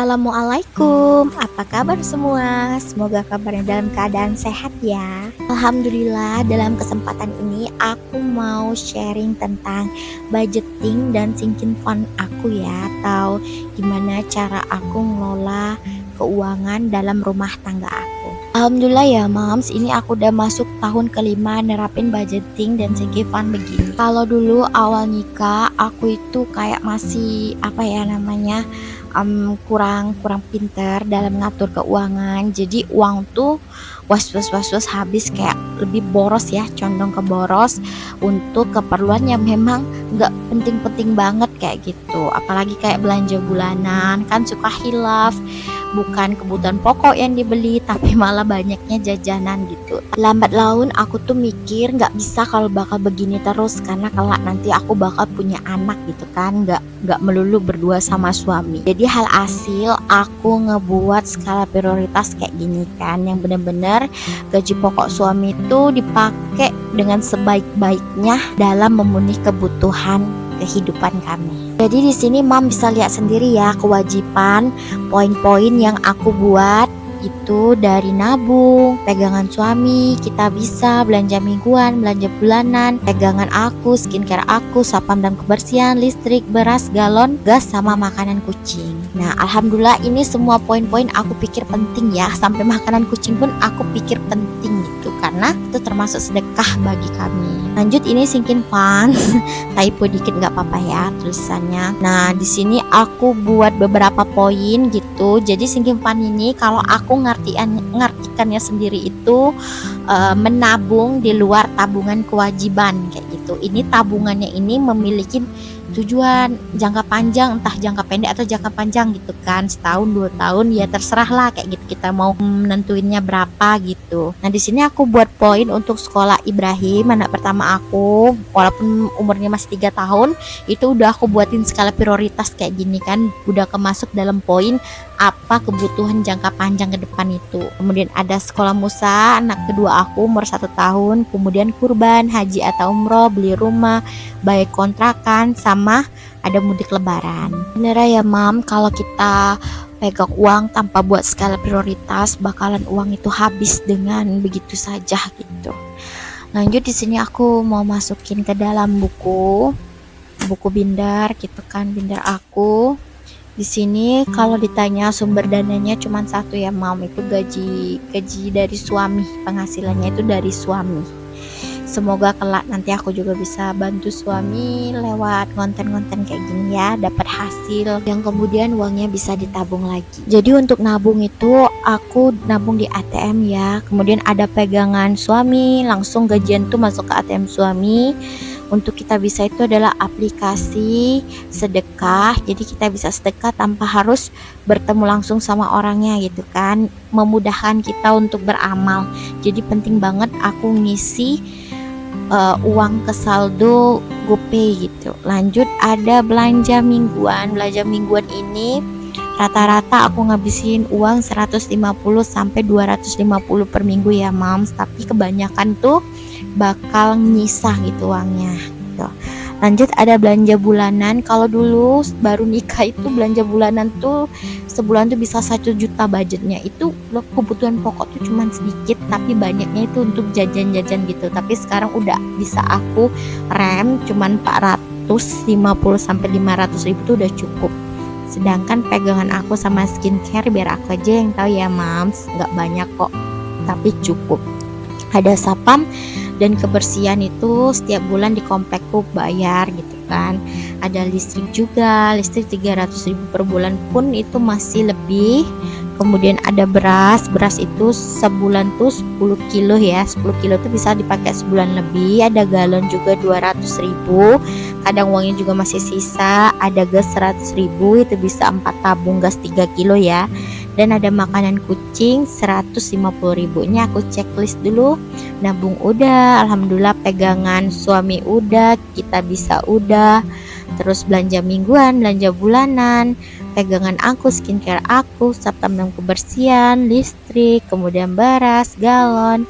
Assalamualaikum, apa kabar semua? Semoga kabarnya dalam keadaan sehat ya. Alhamdulillah, dalam kesempatan ini aku mau sharing tentang budgeting dan sinking fund aku ya, atau gimana cara aku ngelola keuangan dalam rumah tangga aku. Alhamdulillah ya Mams, ini aku udah masuk tahun kelima nerapin budgeting dan sinking fund begini. Kalau dulu awal nikah aku itu kayak masih kurang kurang pinter dalam ngatur keuangan. Jadi uang tuh was habis, kayak lebih boros ya, condong ke boros untuk keperluan yang memang nggak penting-penting banget kayak gitu. Apalagi kayak belanja bulanan kan suka hilaf, bukan kebutuhan pokok yang dibeli tapi malah banyaknya jajanan gitu. Lambat laun aku tuh mikir nggak bisa kalau bakal begini terus, karena kelak nanti aku bakal punya anak gitu kan, nggak melulu berdua sama suami. Jadi hal hasil aku ngebuat skala prioritas kayak gini kan, yang bener-bener gaji pokok suami itu dipakai dengan sebaik-baiknya dalam memenuhi kebutuhan kehidupan kami. Jadi di sini Mam bisa lihat sendiri ya kewajiban poin-poin yang aku buat itu dari nabung, pegangan suami, kita bisa belanja mingguan, belanja bulanan, pegangan aku, skincare aku, sapam dan kebersihan, listrik, beras, galon, gas, sama makanan kucing. Nah, alhamdulillah ini semua poin-poin aku pikir penting ya, sampai makanan kucing pun aku pikir penting gitu, karena itu termasuk sedekah bagi kami. Lanjut, ini sinking fund. Typo dikit nggak apa-apa ya tulisannya. Nah, di sini aku buat beberapa poin gitu. Jadi sinking fund ini kalau aku ngartikannya sendiri itu menabung di luar tabungan kewajiban kayak gitu. Ini tabungannya ini memiliki tujuan jangka panjang, entah jangka pendek atau jangka panjang gitu kan, setahun 2 tahun ya terserah lah kayak gitu, kita mau menentuinnya berapa gitu. Nah di sini aku buat poin untuk sekolah Ibrahim, anak pertama aku, walaupun umurnya masih 3 tahun, itu udah aku buatin skala prioritas kayak gini kan, udah kemasuk dalam poin apa kebutuhan jangka panjang ke depan itu. Kemudian ada sekolah Musa, anak kedua aku umur 1 tahun, kemudian kurban, haji atau umroh, beli rumah, baik kontrakan, sama ada mudik lebaran. Bener ya Mam, kalau kita pegang uang tanpa buat skala prioritas, bakalan uang itu habis dengan begitu saja gitu. Lanjut, di sini aku mau masukin ke dalam buku binder gitu kan, binder aku. Di sini kalau ditanya sumber dananya cuma satu ya Mam, itu gaji dari suami, penghasilannya itu dari suami. Semoga kelak nanti aku juga bisa bantu suami lewat konten-konten kayak gini ya, dapat hasil yang kemudian uangnya bisa ditabung lagi. Jadi untuk nabung itu aku nabung di ATM ya, kemudian ada pegangan suami, langsung gajian tuh masuk ke ATM suami. Untuk kita bisa itu adalah aplikasi sedekah, jadi kita bisa sedekah tanpa harus bertemu langsung sama orangnya gitu kan, memudahkan kita untuk beramal. Jadi penting banget aku ngisi uang ke saldo GoPay gitu. Lanjut, ada belanja mingguan. Belanja mingguan ini rata-rata aku ngabisin uang 150 sampai 250 per minggu ya Mams, tapi kebanyakan tuh bakal nyisa gitu uangnya gitu. Lanjut, ada belanja bulanan. Kalau dulu baru nikah itu belanja bulanan tuh sebulan tuh bisa 1 juta budgetnya. Itu kebutuhan pokok tuh cuman sedikit, tapi banyaknya itu untuk jajan-jajan gitu. Tapi sekarang udah bisa aku rem cuman 450 sampai 500 ribu tuh udah cukup. Sedangkan pegangan aku sama skincare biar aku aja yang tahu ya Mams, nggak banyak kok tapi cukup. Ada sapam dan kebersihan itu setiap bulan di komplekku bayar gitu kan. Ada listrik juga, listrik 300 ribu per bulan pun itu masih lebih. Kemudian ada beras itu sebulan tuh 10 kilo ya, 10 kilo tuh bisa dipakai sebulan lebih. Ada galon juga 200 ribu, kadang uangnya juga masih sisa. Ada gas 100 ribu, itu bisa 4 tabung gas 3 kilo ya. Dan ada makanan kucing 150 ribu. Ini aku checklist dulu. Nabung udah, alhamdulillah, pegangan suami udah, kita bisa udah. Terus belanja mingguan, belanja bulanan, pegangan aku, skincare aku, sapam dan kebersihan, listrik, kemudian beras, galon,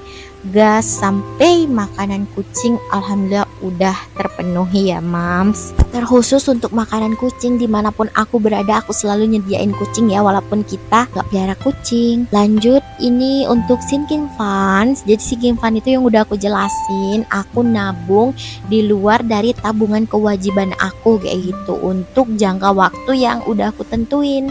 gas sampai makanan kucing alhamdulillah udah terpenuhi ya mams. Terkhusus untuk makanan kucing, dimanapun aku berada aku selalu nyediain kucing ya, walaupun kita gak pelihara kucing. Lanjut, ini untuk sinking funds. Jadi sinking fund itu yang udah aku jelasin, aku nabung di luar dari tabungan kewajiban aku kayak gitu untuk jangka waktu yang udah aku tentuin.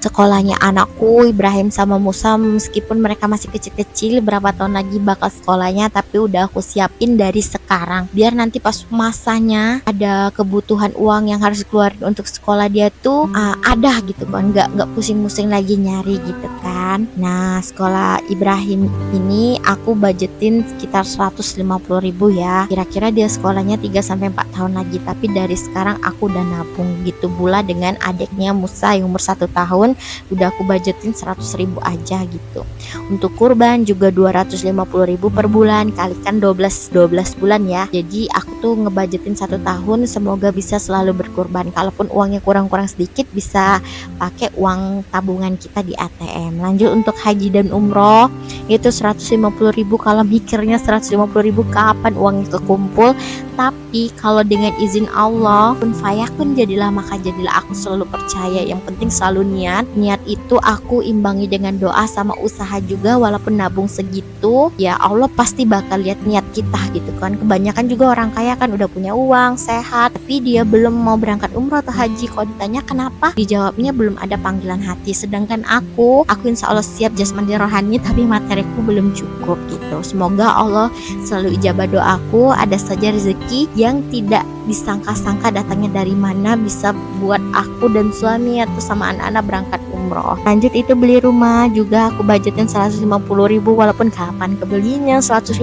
Sekolahnya anakku Ibrahim sama Musa, meskipun mereka masih kecil-kecil, berapa tahun lagi bakal sekolahnya, tapi udah aku siapin dari sekarang biar nanti pas masanya ada kebutuhan uang yang harus keluar untuk sekolah dia tuh ada gitu kan, nggak pusing-pusing lagi nyari gitu kan. Nah, sekolah Ibrahim ini aku budgetin sekitar 150.000 ya, kira-kira dia sekolahnya 3-4 tahun lagi, tapi dari sekarang aku udah nabung gitu. Pula dengan adiknya Musa yang umur 1 tahun udah aku budgetin 100.000 aja gitu. Untuk kurban juga 250.000 per bulan, kalikan 12 bulan ya. Jadi aku tuh ngebudgetin 1 tahun semoga bisa selalu berkurban. Kalaupun uangnya kurang-kurang sedikit bisa pakai uang tabungan kita di ATM. Lanjut untuk haji dan umroh itu 150.000. Kalau mikirnya 150.000 kapan uangnya kekumpul, tapi kalau dengan izin Allah kun fayakun jadilah maka jadilah. Aku selalu percaya, yang penting selalu niat itu aku imbangi dengan doa sama usaha juga. Walaupun nabung segitu ya Allah pasti bakal lihat niat kita gitu kan. Kebanyakan juga orang kaya kan udah punya uang, sehat, tapi dia belum mau berangkat umroh atau haji. Kalau ditanya kenapa, dijawabnya belum ada panggilan hati. Sedangkan aku insya Allah siap jasmani rohani, tapi materiku belum cukup gitu. Semoga Allah selalu ijabah doaku. Ada saja rezeki yang tidak disangka-sangka datangnya dari mana bisa buat aku dan suami atau sama anak-anak berangkat umroh. Lanjut itu beli rumah juga aku budgetin 150.000, walaupun kapan kebelinya 150.000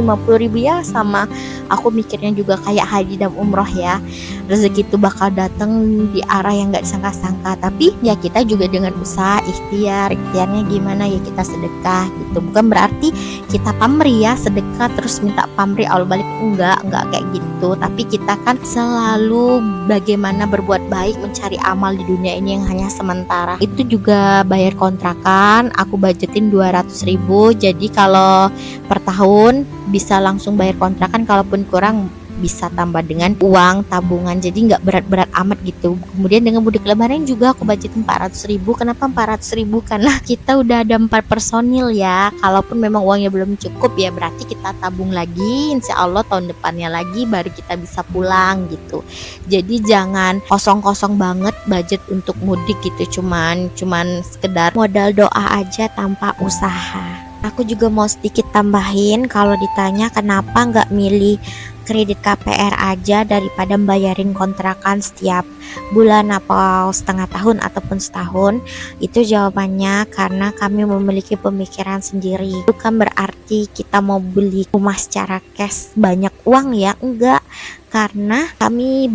ya, sama aku mikirnya juga kayak haji dan umroh ya, rezeki itu bakal datang di arah yang gak disangka-sangka. Tapi ya kita juga dengan usaha ikhtiarnya gimana ya, kita sedekah gitu. Bukan berarti kita pamrih ya, sedekah terus minta pamrih Allah balik, enggak kayak gitu. Tapi kita kan selalu bagaimana berbuat baik, mencari amal di dunia ini yang hanya sementara. Itu juga bayar kontrakan aku budgetin 200.000. Jadi kalau per tahun bisa langsung bayar kontrakan, kalaupun kurang bisa tambah dengan uang tabungan, jadi nggak berat-berat amat gitu. Kemudian dengan mudik lebaran juga aku budgetin 400.000. Kenapa 400.000? Karena kita udah ada 4 personil ya. Kalaupun memang uangnya belum cukup ya berarti kita tabung lagi, insya Allah tahun depannya lagi baru kita bisa pulang gitu. Jadi jangan kosong-kosong banget budget untuk mudik gitu, cuman sekedar modal doa aja tanpa usaha. Aku juga mau sedikit tambahin, kalau ditanya kenapa nggak milih kredit KPR aja daripada bayarin kontrakan setiap bulan atau setengah tahun ataupun setahun, itu jawabannya karena kami memiliki pemikiran sendiri. Bukan berarti kita mau beli rumah secara cash banyak uang ya, enggak, karena kami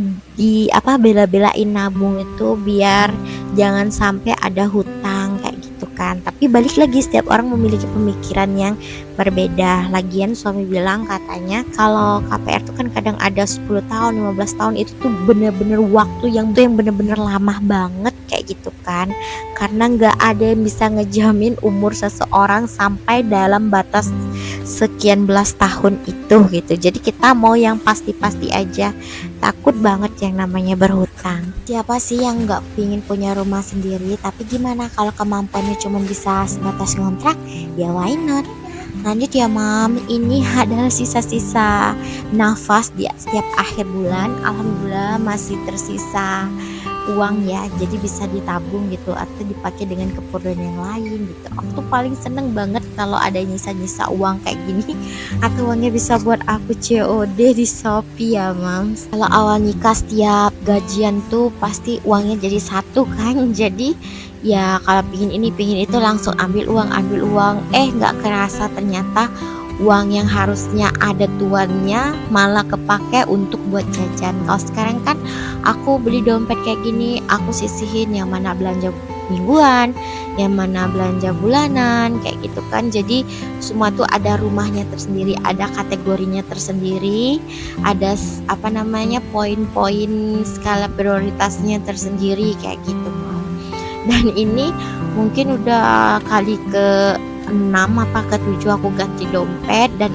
bela-belain nabung itu biar jangan sampai ada hutang kayak gitu kan. Tapi balik lagi, setiap orang memiliki pemikiran yang berbeda. Lagian suami bilang katanya kalau KPR itu kan kadang ada 10 tahun 15 tahun, itu tuh bener-bener waktu yang bener-bener lama banget kayak gitu kan. Karena nggak ada yang bisa ngejamin umur seseorang sampai dalam batas sekian belas tahun itu gitu. Jadi kita mau yang pasti-pasti aja, takut banget yang namanya berhutang. Siapa sih yang nggak pingin punya rumah sendiri? Tapi gimana kalau kemampuannya cuma bisa sebatas ngontrak, ya why not. Lanjut ya mam, ini adalah sisa-sisa nafas di setiap akhir bulan. Alhamdulillah masih tersisa uang ya, jadi bisa ditabung gitu atau dipakai dengan keperluan yang lain gitu. Aku tuh paling seneng banget kalau ada nyisa-nyisa uang kayak gini, atau uangnya bisa buat aku COD di Shopee ya mams. Kalau awal nikah setiap gajian tuh pasti uangnya jadi satu kan, jadi ya kalau pingin ini pingin itu langsung ambil uang, nggak kerasa ternyata uang yang harusnya ada tuannya malah kepake untuk buat jajan. Kalau sekarang kan aku beli dompet kayak gini, aku sisihin yang mana belanja mingguan, yang mana belanja bulanan kayak gitu kan. Jadi semua tuh ada rumahnya tersendiri, ada kategorinya tersendiri, ada poin-poin skala prioritasnya tersendiri kayak gitu. Dan ini mungkin udah kali ke 6 apa ke-7 aku ganti dompet, dan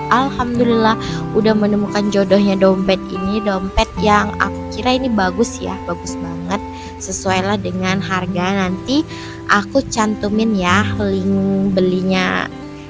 alhamdulillah udah menemukan jodohnya dompet ini. Dompet yang aku kira ini bagus ya, bagus banget, sesuai lah dengan harga. Nanti aku cantumin ya link belinya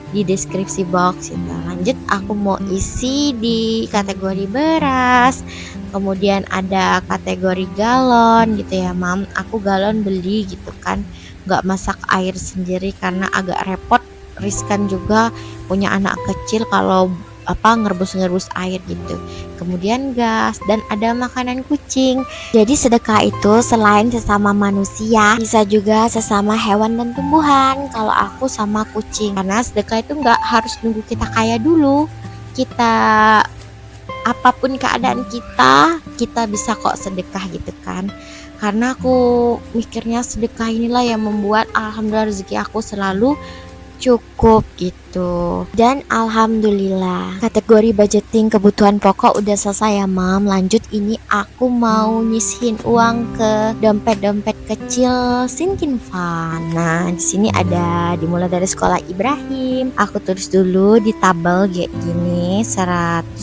di deskripsi box gitu. Lanjut, aku mau isi di kategori beras, kemudian ada kategori galon gitu ya mam. Aku galon beli gitu kan, nggak masak air sendiri karena agak repot, riskan juga punya anak kecil kalau ngerebus air gitu. Kemudian gas, dan ada makanan kucing. Jadi sedekah itu selain sesama manusia, bisa juga sesama hewan dan tumbuhan. Kalau aku sama kucing, karena sedekah itu nggak harus nunggu kita kaya dulu. Kita apapun keadaan kita bisa kok sedekah gitu kan. Karena aku mikirnya sedekah inilah yang membuat alhamdulillah rezeki aku selalu cukup gitu. Dan alhamdulillah kategori budgeting kebutuhan pokok udah selesai ya mam. Lanjut, ini aku mau nyisihin uang ke dompet-dompet kecil sinking fund. Nah di sini ada dimulai dari sekolah Ibrahim. Aku tulis dulu di tabel kayak gini 150.000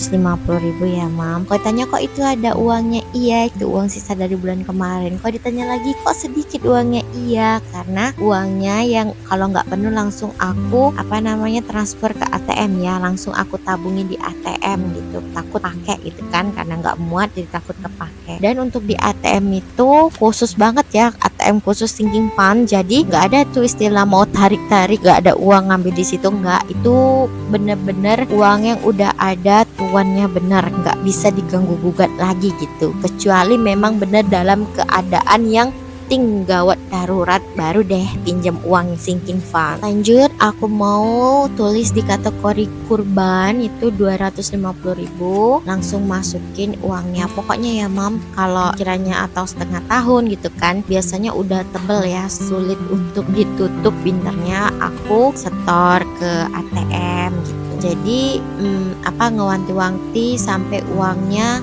ya mam. Kok ditanya kok itu ada uangnya? Iya, itu uang sisa dari bulan kemarin. Kok ditanya lagi kok sedikit uangnya? Iya, karena uangnya yang kalau nggak penuh langsung aku transfer ke ATM ya, langsung aku tabungin di ATM gitu, takut pakai gitu kan, karena nggak muat jadi takut kepake. Dan untuk di ATM itu khusus banget ya, ATM khusus sinking fund, jadi nggak ada tuh istilah mau tarik-tarik, nggak ada uang ngambil di situ, nggak. Itu bener-bener uang yang udah ada tuannya, bener, nggak bisa diganggu gugat lagi gitu, kecuali memang bener dalam keadaan yang gawat darurat baru deh pinjam uang sinking fund. Lanjut, aku mau tulis di kategori kurban itu 250.000, langsung masukin uangnya. Pokoknya ya mam, kalau kiranya atau setengah tahun gitu kan, biasanya udah tebel ya, sulit untuk ditutup. Pinternya aku setor ke ATM gitu. Jadi ngewanti-wanti sampai uangnya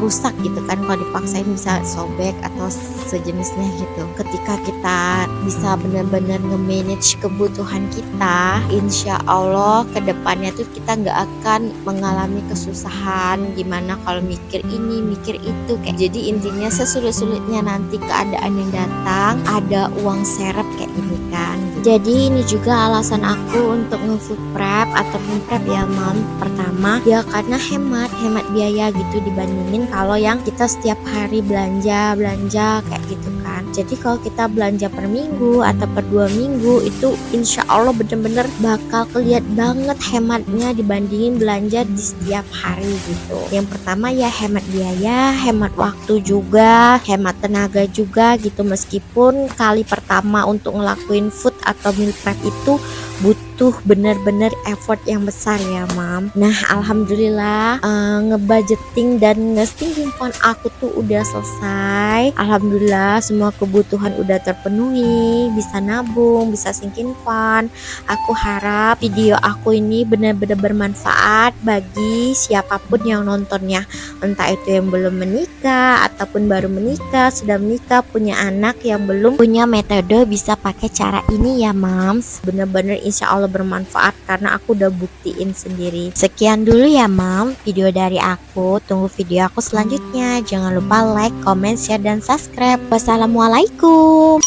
rusak gitu kan, kalau dipaksain bisa sobek atau sejenisnya gitu. Ketika kita bisa benar-benar nge-manage kebutuhan kita, insya Allah kedepannya tuh kita nggak akan mengalami kesusahan gimana kalau mikir ini mikir itu kayak. Jadi intinya sesulit-sulitnya nanti keadaan yang datang ada uang seret kayak ini kan. Jadi ini juga alasan aku untuk nge-food prep atau meal prep ya mam. Pertama ya karena hemat biaya gitu dibandingin kalau yang kita setiap hari belanja kayak gitu kan. Jadi kalau kita belanja per minggu atau per 2 minggu itu insya Allah bener-bener bakal kelihatan banget hematnya dibandingin belanja di setiap hari gitu. Yang pertama ya hemat biaya, hemat waktu juga, hemat tenaga juga gitu. Meskipun kali pertama untuk ngelakuin food atau meal prep itu butuh bener-bener effort yang besar ya mam. Nah alhamdulillah ngebudgeting dan nge-sinking fund aku tuh udah selesai. Alhamdulillah semua kebutuhan udah terpenuhi, bisa nabung, bisa sinking fund. Aku harap video aku ini benar-benar bermanfaat bagi siapapun yang nontonnya, entah itu yang belum menikah ataupun baru menikah, sudah menikah, punya anak yang belum punya metode bisa pakai cara ini ya mams. Bener-bener insya Allah bermanfaat karena aku udah buktiin sendiri. Sekian dulu ya mam video dari aku. Tunggu video aku selanjutnya. Jangan lupa like, comment, share, dan subscribe. Wassalamualaikum.